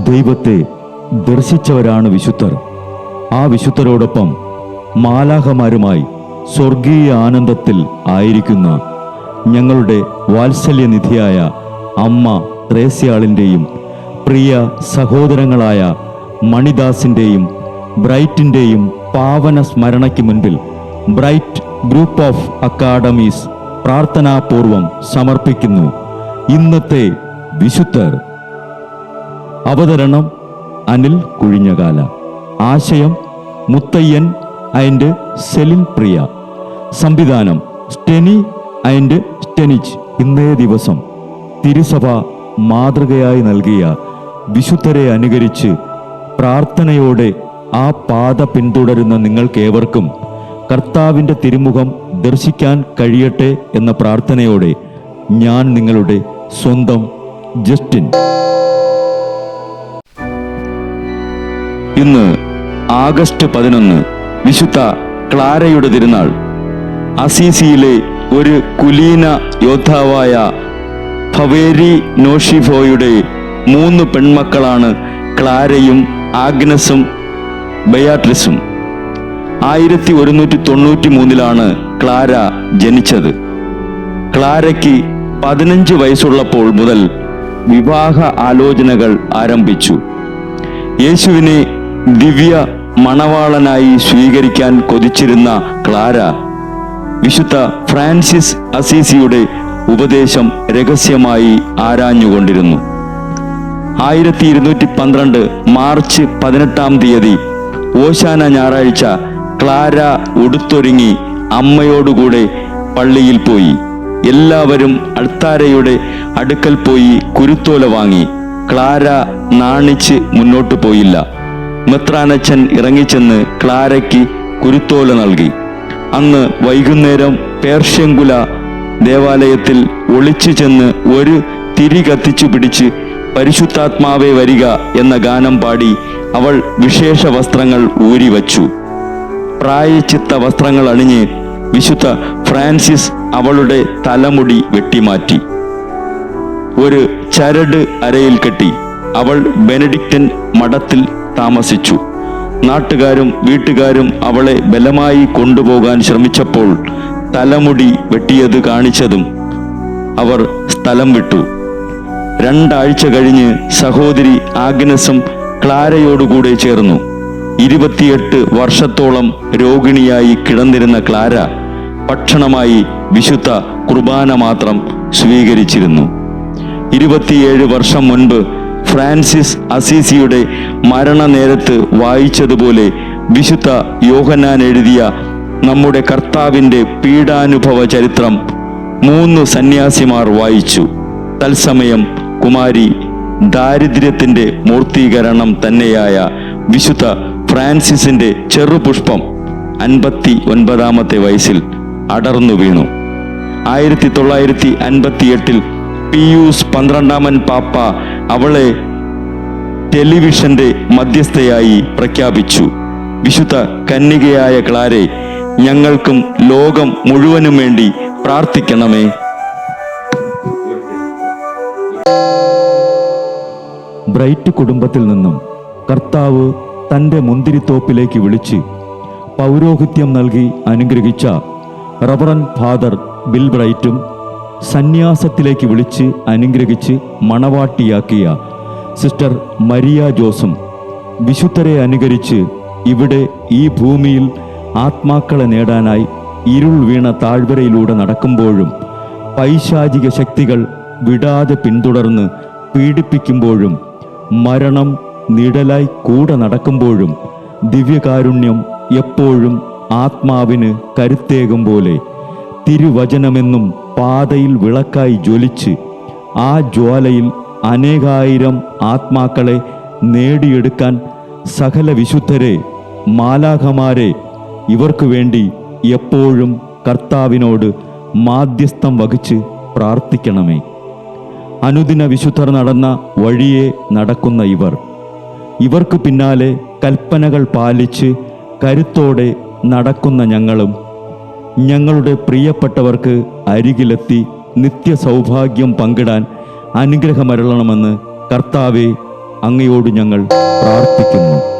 ദൈവത്തെ ദർശിച്ചവരാണ് വിശുദ്ധർ. ആ വിശുദ്ധരോടൊപ്പം മാലാഖമാരുമായി സ്വർഗീയ ആനന്ദത്തിൽ ആയിരിക്കുന്ന ഞങ്ങളുടെ വാത്സല്യനിധിയായ അമ്മ ത്രേസ്യാളിൻ്റെയും പ്രിയ സഹോദരങ്ങളായ മണിദാസിൻ്റെയും ബ്രൈറ്റിൻ്റെയും പാവന സ്മരണയ്ക്ക് മുൻപിൽ ബ്രൈറ്റ് ഗ്രൂപ്പ് ഓഫ് അക്കാഡമീസ് പ്രാർത്ഥനാപൂർവം സമർപ്പിക്കുന്നു ഇന്നത്തെ വിശുദ്ധർ. അവതരണം അനിൽ കുഴിഞ്ഞകാല. ആശയം മുത്തയ്യൻ ആൻഡ് സെലിൻ പ്രിയ. സംവിധാനം സ്റ്റെനി ആൻഡ് സ്റ്റെനിച്ച്. ഇന്നേ ദിവസം തിരുസഭ മാതൃകയായി നൽകിയ വിശുദ്ധരെ അനുകരിച്ച് പ്രാർത്ഥനയോടെ ആ പാത പിന്തുടരുന്ന നിങ്ങൾക്കേവർക്കും കർത്താവിൻ്റെ തിരുമുഖം ദർശിക്കാൻ കഴിയട്ടെ എന്ന പ്രാർത്ഥനയോടെ ഞാൻ നിങ്ങളുടെ സ്വന്തം ജസ്റ്റിൻ. ഇന്ന് ആഗസ്റ്റ് 11 വിശുദ്ധ ക്ലാരയുടെ തിരുനാൾ. അസീസിയിലെ ഒരു കുലീന യോദ്ധാവായ ഫവേരി നോഷിഫോയുടെ 3 പെൺമക്കളാണ് ക്ലാരയും ആഗ്നസും ബയാട്രിസും. 1193 ക്ലാര ജനിച്ചത്. ക്ലാരയ്ക്ക് 15 വയസ്സുള്ളപ്പോൾ മുതൽ വിവാഹ ആലോചനകൾ ആരംഭിച്ചു. യേശുവിനെ ദിവ്യ മണവാളനായി സ്വീകരിക്കാൻ കൊതിച്ചിരുന്ന ക്ലാര വിശുദ്ധ ഫ്രാൻസിസ് അസീസിയുടെ ഉപദേശം രഹസ്യമായി ആരാഞ്ഞുകൊണ്ടിരുന്നു. 1212 മാർച്ച് 18 ഓശാന ഞായറാഴ്ച ക്ലാര ഉടുത്തൊരുങ്ങി അമ്മയോടുകൂടെ പള്ളിയിൽ പോയി. എല്ലാവരും അൾത്താരയുടെ അടുക്കൽ പോയി കുരുത്തോല വാങ്ങി. ക്ലാര നാണിച്ച് മുന്നോട്ട് പോയില്ല. മെത്രാനച്ചൻ ഇറങ്ങിച്ചെന്ന് ക്ലാരയ്ക്ക് കുരുത്തോല നൽകി. അന്ന് വൈകുന്നേരം പേർഷ്യങ്കുല ദേവാലയത്തിൽ ഒളിച്ചു ചെന്ന് ഒരു തിരി കത്തിച്ചു പിടിച്ച് പരിശുദ്ധാത്മാവേ വരിക എന്ന ഗാനം പാടി അവൾ വിശേഷ വസ്ത്രങ്ങൾ ഊരിവച്ചു. പ്രായച്ചിത്ത വസ്ത്രങ്ങൾ അണിഞ്ഞ് വിശുദ്ധ ഫ്രാൻസിസ് അവളുടെ തലമുടി വെട്ടിമാറ്റി. ഒരു ചരട് അരയിൽ കെട്ടി അവൾ ബെനഡിക്റ്റൻ മഠത്തിൽ താമസിച്ചു. നാട്ടുകാരും വീട്ടുകാരും അവളെ ബലമായി കൊണ്ടുപോകാൻ ശ്രമിച്ചപ്പോൾ തലമുടി വെട്ടിയത് കാണിച്ചതും അവർ സ്ഥലം വിട്ടു. 2 ആഴ്ച കഴിഞ്ഞ് സഹോദരി ആഗ്നസും ക്ലാരയോടുകൂടെ ചേർന്നു. 28 വർഷത്തോളം രോഗിണിയായി കിടന്നിരുന്ന ക്ലാര ഭക്ഷണമായി വിശുദ്ധ കുർബാന മാത്രം സ്വീകരിച്ചിരുന്നു. 27 വർഷം മുൻപ് ഫ്രാൻസിസ് അസീസിയുടെ മരണനേരത്ത് വായിച്ചതുപോലെ വിശുദ്ധ യോഹന്നാൻ എഴുതിയ നമ്മുടെ കർത്താവിൻ്റെ പീഡാനുഭവ ചരിത്രം 3 സന്യാസിമാർ വായിച്ചു. തത്സമയം കുമാരി ദാരിദ്ര്യത്തിൻ്റെ മൂർത്തീകരണം തന്നെയായ വിശുദ്ധ ഫ്രാൻസിസിന്റെ ചെറുപുഷ്പം 59 വയസ്സിൽ അടർന്നു വീണു. 1958 പിയൂസ് 12 പാപ്പ അവളെ ടെലിവിഷന്റെ മധ്യസ്ഥയായി പ്രഖ്യാപിച്ചു. വിശുദ്ധ കന്യകയായ ക്ലാരെ, ഞങ്ങൾക്കും ലോകം മുഴുവനും വേണ്ടി പ്രാർത്ഥിക്കണമേ. ബ്രൈറ്റ് കുടുംബത്തിൽ നിന്നും കർത്താവ് തൻ്റെ മുന്തിരിത്തോപ്പിലേക്ക് വിളിച്ച് പൗരോഹിത്യം നൽകി അനുഗ്രഹിച്ച റവറൻ ഫാദർ ബിൽ ബ്രൈറ്റും സന്യാസത്തിലേക്ക് വിളിച്ച് അനുഗ്രഹിച്ച് മണവാട്ടിയാക്കിയ സിസ്റ്റർ മരിയ ജോസും വിശുദ്ധരെ അനുകരിച്ച് ഇവിടെ ഈ ഭൂമിയിൽ ആത്മാക്കളെ നേടാനായി ഇരുൾ വീണ താഴ്വരയിലൂടെ നടക്കുമ്പോഴും പൈശാചിക ശക്തികൾ വിടാതെ പിന്തുടർന്ന് പീഡിപ്പിക്കുമ്പോഴും മരണം നിഴലായി കൂടെ നടക്കുമ്പോഴും ദിവ്യകാരുണ്യം എപ്പോഴും ആത്മാവിന് കരുത്തേകും പോലെ തിരുവചനമെന്നും പാതയിൽ വിളക്കായി ജ്വലിച്ച് ആ ജ്വാലയിൽ അനേകായിരം ആത്മാക്കളെ നേടിയെടുക്കാൻ സകല വിശുദ്ധരെ, മാലാഖമാരെ ഇവർക്കു വേണ്ടി എപ്പോഴും കർത്താവിനോട് മാധ്യസ്ഥം വഹിച്ച് പ്രാർത്ഥിക്കണമേ. അനുദിന വിശുദ്ധർ നടന്ന വഴിയെ നടക്കുന്ന ഇവർക്ക് പിന്നാലെ കൽപ്പനകൾ പാലിച്ച് കരുത്തോടെ നടക്കുന്ന ഞങ്ങളും ഞങ്ങളുടെ പ്രിയപ്പെട്ടവർക്ക് അരികിലെത്തി നിത്യസൗഭാഗ്യം പങ്കിടാൻ അനുഗ്രഹമരുളണമെന്ന് കർത്താവെ അങ്ങയോട് ഞങ്ങൾ പ്രാർത്ഥിക്കുന്നു.